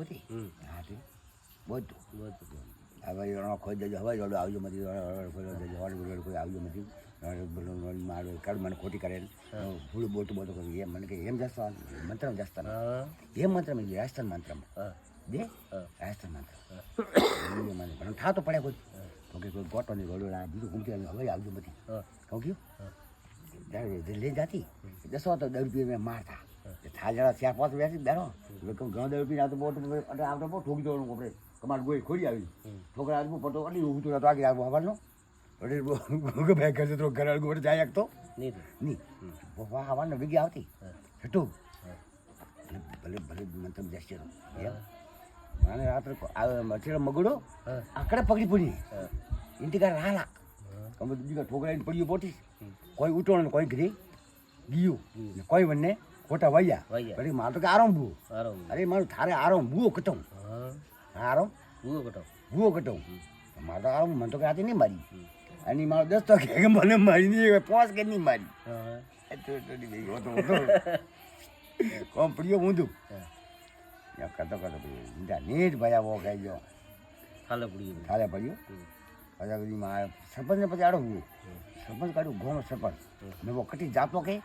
હતી હા તે બધું હવે એનો ખોઈ દેજો હવે જોડો આવજો મતી કોઈ આવજો મતી મારો કાઢ મને ખોટી કરે ભૂલું બોલતું બોલતું કર્યું એમ મને કે એમ જસ્તા મંત્ર જસ્તા એમ મંત્ર મેં રાજસ્થાન મંત્ર દે રાજસ્થાન મંત્ર મને પણ થાતો પડે કોઈ તો કે કોઈ ગોટો નહીં ગોળો બીજું ઘૂમતી હવે આવજો મતી કહું કયું લઈ જાતી 10 તો 10 રૂપિયા મેં મારતા થા જણા 4-5 વેચી બેઠો ઘણો 10 રૂપિયા આવતો બોટ આપણે બહુ ઠોકી દેવાનું આપણે કમાડ ગોઈ ખોલી આવી છોકરા આજુ પડતો અડી ઊભું તો આગળ આવ્યો હવાનો એટલે ભાઈ કરશે તો ઘર ગોળ જાય એક તો નહીં વાહ હવાનો વિગી આવતી છઠ્ઠું ભલે ભલે મંતમ જશે મને રાત્રે મચેડો મગડો આકડે પકડી પડી ઇન્ટિકાર રાલા તમે બીજા ઠોકરાઈને પડ્યું પોટી કોઈ ઉઠો ને કોઈ ઘરે ગયું કોઈ બંને ખોટા વૈયા પછી મારે તો કે આરામ ભૂવો અરે મારું થારે આરામ ભૂવો કટું આરામ ભૂવો કટું મારે તો આરામ મને તો કે આથી નહીં મારી અને મારો 10 તો કે મને મારી નહીં 5 કે નહીં મારી કોમ પડ્યો ઊંધું કરતો નીટ ભાઈ આવો ખાઈ ગયો થાલે પડ્યો પછી સરપંચને પછી આડો ભૂવો સરપંચ કાઢ્યું ઘઉં સરપંચ મેં કટી જાતો કે